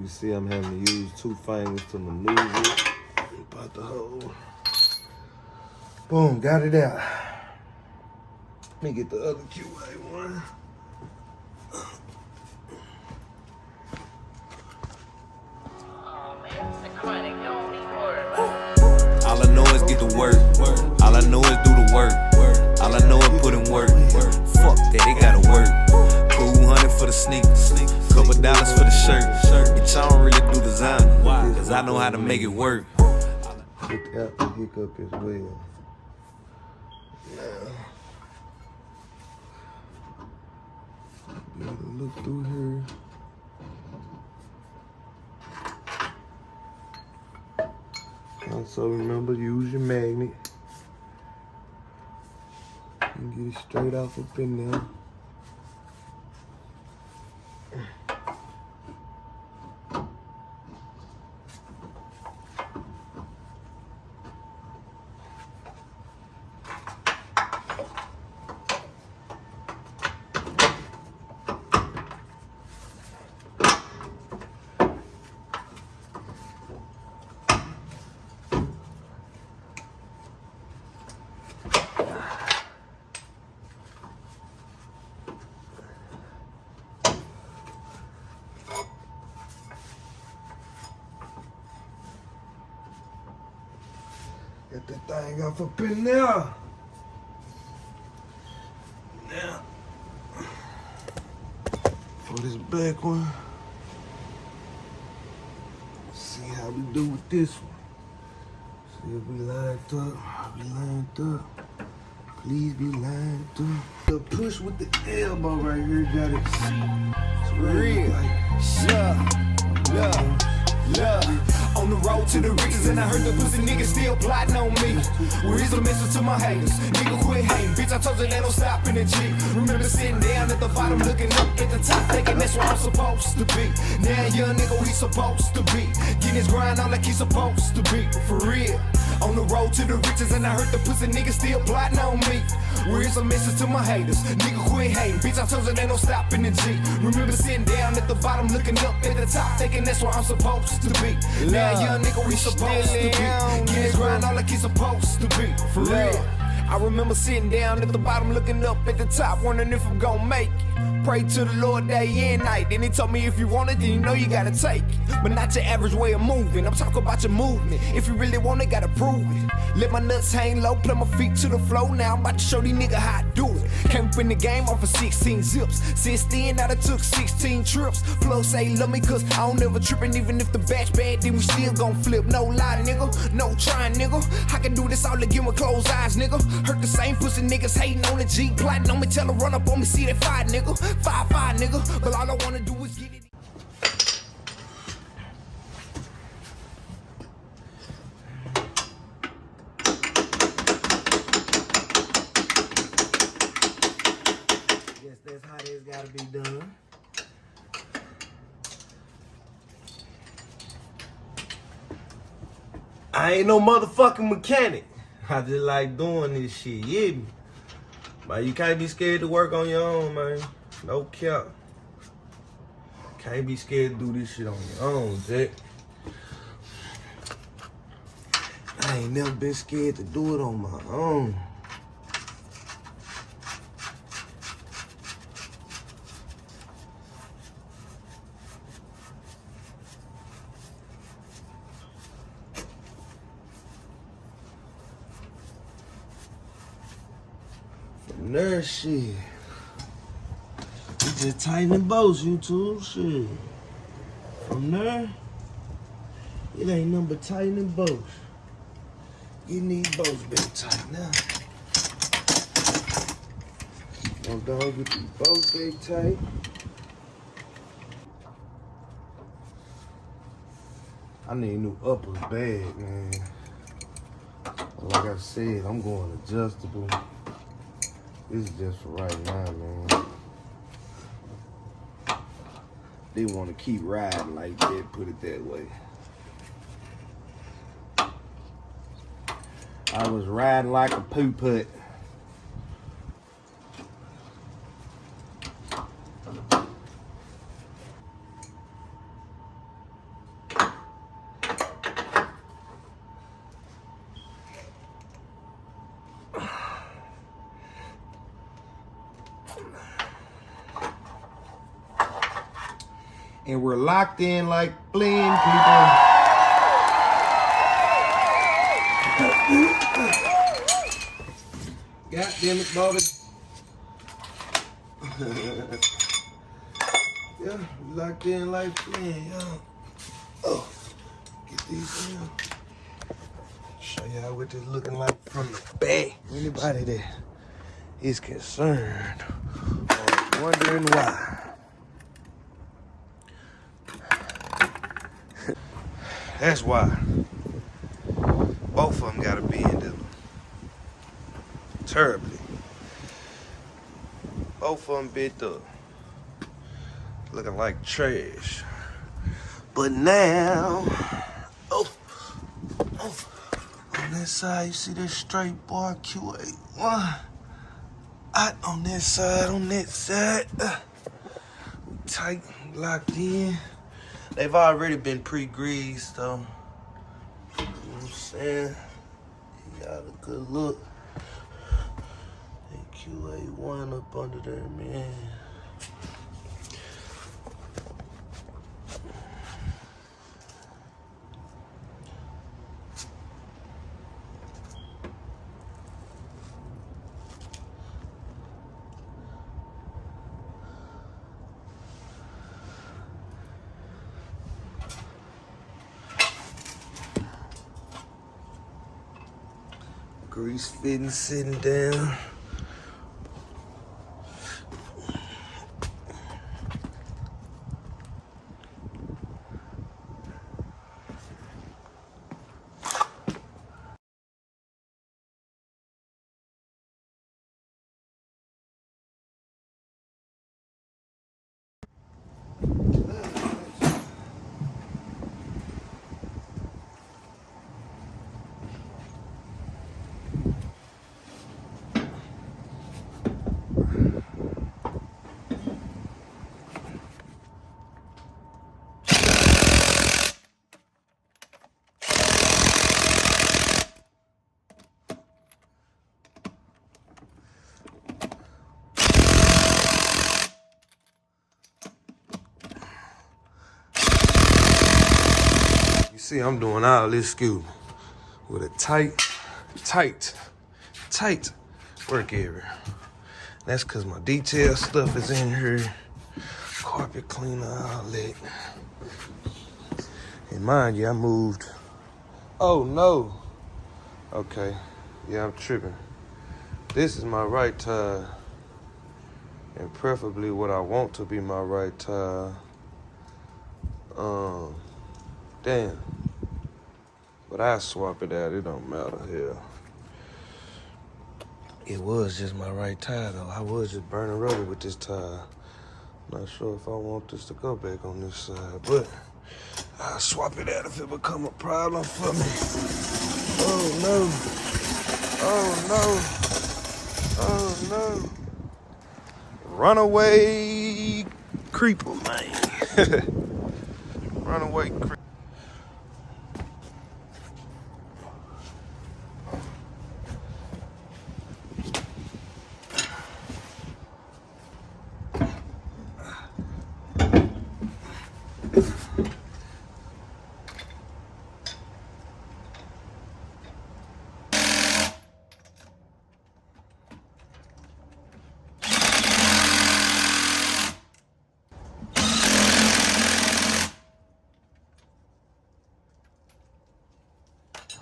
can see I'm having to use 2 fingers to maneuver it. About the hole. Boom, got it out. Let me get the other QA1. All I know is get to work. All I know is do the work. All I know is put in work. Fuck that, they gotta work. $200 for the sneakers, couple dollars for the shirt. Bitch, I don't really do design, cause I know how to make it work. Without the hiccup as well. Now, be able to look through here. Also remember, use your magnet. And get it straight off up in there. Get that thing off up in there. Now, for this back one, see how we do with this one. See if we lined up. We lined up. Please be lined up. The push with the elbow right here got it. It's real. Look, on the road to the riches, and I heard the pussy niggas still plotting on me. Where is the message to my haters? Nigga, quit hating, bitch. I told you they don't stop in the G. Remember sitting down at the bottom, looking up at the top, thinking that's where I'm supposed to be. Now, young nigga, we supposed to be getting his grind on like he's supposed to be. For real. On the road to the riches, and I heard the pussy niggas still plotting on me. Where is the message to my haters? Nigga, quit hating, bitch. I told you they don't stop in the G. Remember sitting down at the bottom, looking up at the top, thinking that's where I'm supposed to be. Now, young nigga, we supposed to be getting his grind on like he's supposed to be. For real. I remember sitting down at the bottom, looking up at the top, wondering if I'm gonna make it. Pray to the Lord day and night. Then he told me if you want it, then you know you gotta take it. But not your average way of moving. I'm talking about your movement. If you really want it, gotta prove it. Let my nuts hang low, play my feet to the floor. Now I'm about to show these niggas how I do it. Came up in the game off of 16 zips. Since then, I done took 16 trips. Plus, say love me, cause I don't ever trippin'. Even if the batch bad, then we still gon' flip. No lie, nigga. No trying, nigga. I can do this all again with closed eyes, nigga. Heard the same pussy niggas hating on the G. Plotting on me, tell her run up on me, see that fire, nigga. 5-5, nigga, but all I wanna do is get it. Guess that's how this gotta be done. I ain't no motherfucking mechanic. I just like doing this shit, you hear me? But you can't be scared to work on your own, man. No cap. Can't be scared to do this shit on your own, Jack. I ain't never been scared to do it on my own. From there, shit. We just tightening bolts, YouTube, shit. From there, it ain't nothing but tightening bolts. Getting these bolts been tight now. I'm gonna get these bolts big tight. I need new uppers bad, man. Like I said, I'm going adjustable. This is just for right now, man. They want to keep riding like that, put it that way. I was riding like a poo-put. And we're locked in like bling, people. God damn it, Bobby. Yeah, we locked in like bling, y'all. Oh, get these in. Show y'all what this looking like from the back. Anybody that is concerned or wondering why. That's why. Both of them gotta be in there. Terribly. Both of them bit up. Looking like trash. But now, on this side, you see this straight bar QA1. Out on this side, on that side. Tight, locked in. They've already been pre-greased, though. You know what I'm saying? You got a good look. And QA1 up under there, man. Grease fitting sitting down. You see, I'm doing all this scoot with a tight work area. That's because my detail stuff is in here. Carpet cleaner, all that. And mind you, I moved. Oh no. Okay, yeah, I'm tripping. This is my right tire. And preferably what I want to be my right tire. Damn. But I swap it out, it don't matter here. It was just my right tire though. I was just burning rubber with this tire. Not sure if I want this to go back on this side, but I'll swap it out if it become a problem for me. Oh no. Oh no. Runaway creeper, man. Runaway creeper.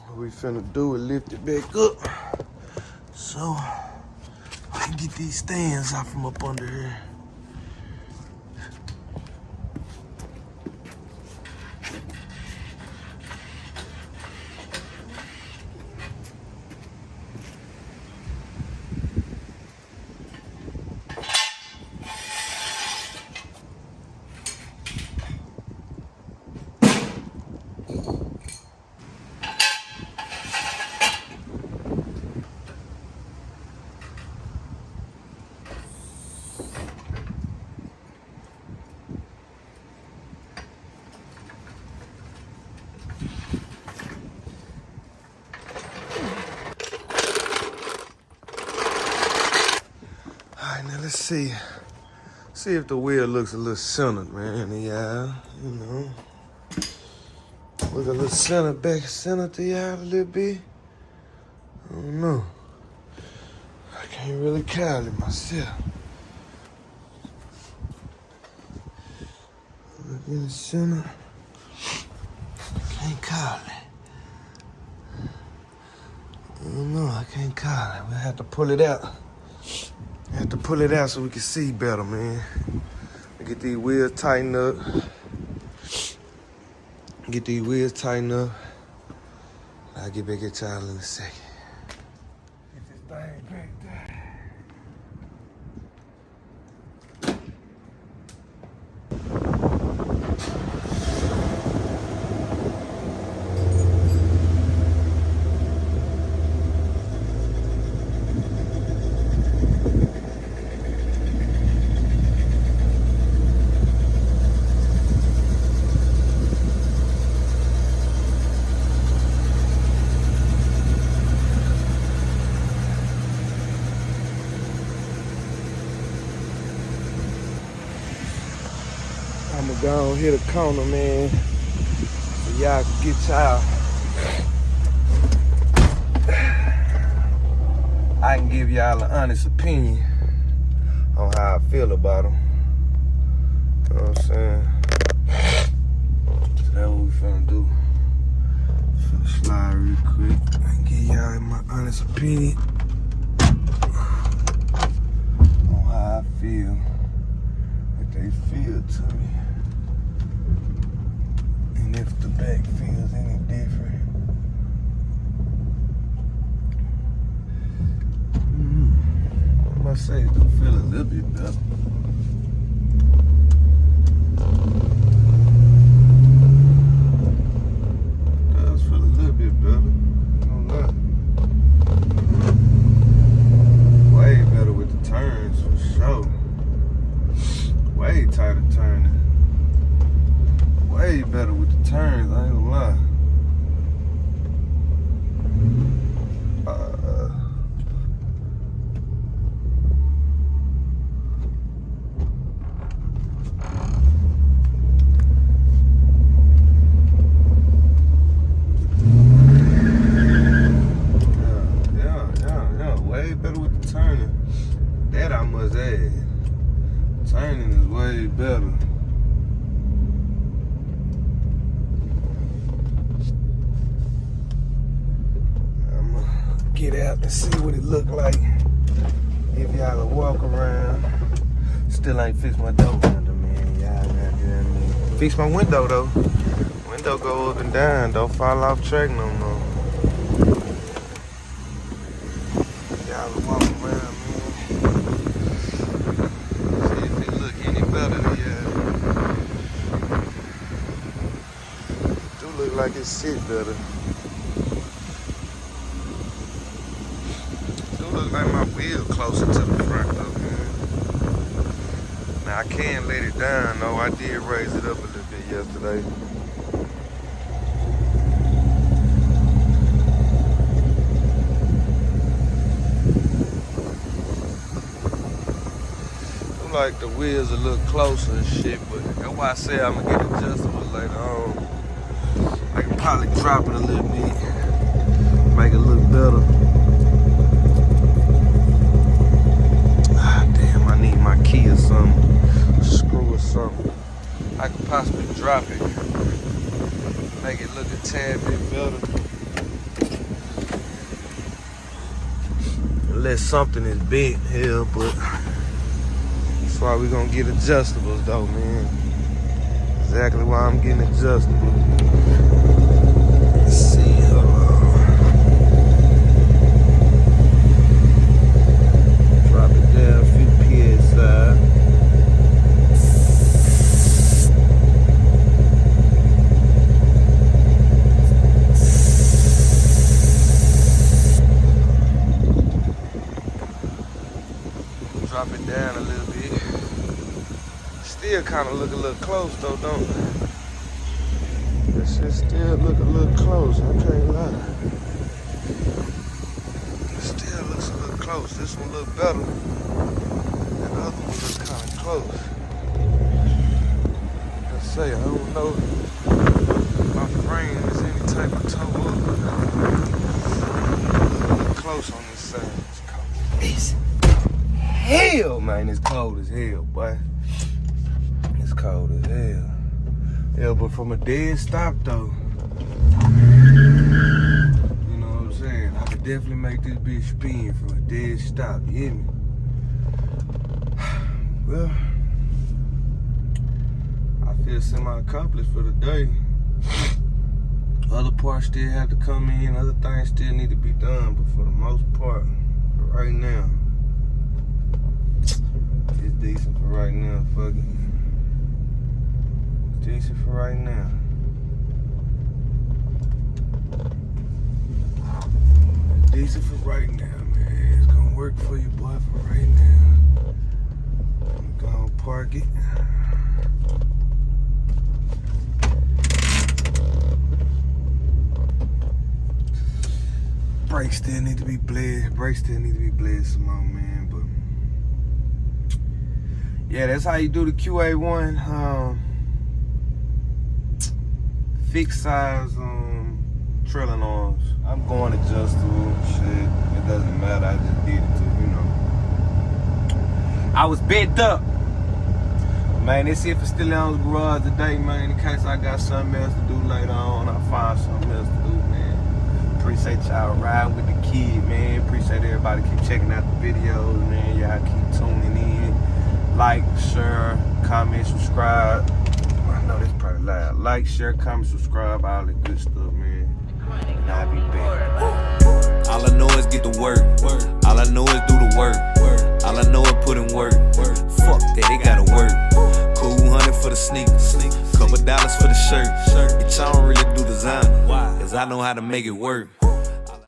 What we finna do is lift it back up so I can get these stands out from up under here. Let's see. See if the wheel looks a little centered, man. Yeah, you know. Look a little centered, back centered to y'all a little bit. I don't know. I can't really call it myself. Look in the center. Can't call it. I don't know, I can't call it. We'll have to pull it out. Have to pull it out so we can see better, man. Get these wheels tightened up. Get these wheels tightened up. I'll get back at y'all in a second. Get this thing back there. I'ma go on hit a corner, man, so y'all can get y'all. I can give y'all an honest opinion on how I feel about them. You know what I'm saying? So that's what we finna do. Finna slide real quick and give y'all my honest opinion on how I feel. If they feel to me. And if the back feels any different. I must say it don't feel a little bit better. It does feel a little bit better. No lie. Way better with the turns for sure. Way tighter turning. Way better with the turns, I ain't gonna lie. Yeah, way better with the turning. That I must add. Turning is way better. Get out and see what it look like. Give y'all a walk around. Still ain't fixed my door window, man. Y'all goddamn. Fix my window though. Window go up and down. Don't fall off track no more. Y'all a walk around, man. See if it look any better than y'all. Do look like it sit better. Look like my wheel closer to the front though, man. Now I can't let it down though. I did raise it up a little bit yesterday. Look like the wheels a little closer and shit, but that's why I say I'm gonna get adjustable later on. I can probably drop it a little bit, make it look better. My key or something, screw or something. I could possibly drop it, make it look a tad bit better. Unless something is bent here, but that's why we're gonna get adjustables though, man. Exactly why I'm getting adjustable. Let's see, hold on. Drop it down a few PSI. Drop it down a little bit. Still kind of look a little close though, don't it? This shit still look a little close, I can't lie. It still looks a little close. This one look better. That other one looks kind of close. folks. Let's say, I don't know if my frame is any type of toe up. Close on this side. It's cold as hell, man. It's cold as hell, boy. It's cold as hell. Yeah, but from a dead stop, though, you know what I'm saying? I could definitely make this bitch spin from a dead stop, you hear me? Well, I feel semi-accomplished for the day. Other parts still have to come in, other things still need to be done, but for the most part, right now, it's decent for right now, fuck it. It's decent for right now. It's decent for right now, man. It's gonna work for you, boy, for right now. I'm gonna park it. Brakes still need to be bled. Brakes still need to be bled some more, man. But yeah, that's how you do the QA1 fixed size trailing arms. I'm going adjustable, shit. It doesn't matter. I just did it to, you know. I was bent up. Man, that's it for Still Arms Garage today, man. In case I got something else to do later on, I'll find something else to do, man. Appreciate y'all riding with the kid, man. Appreciate everybody keep checking out the videos, man. Y'all keep tuning in. Like, share, comment, subscribe. I know that's probably loud. Like, share, comment, subscribe, all that good stuff, man. And I'll be back. All I know is get to work. All I know is do the work. All I know is put in work. Fuck that, they gotta work. Cool 100 for the sneakers. Couple dollars for the shirt. Bitch, I don't really do designer. Cause I know how to make it work.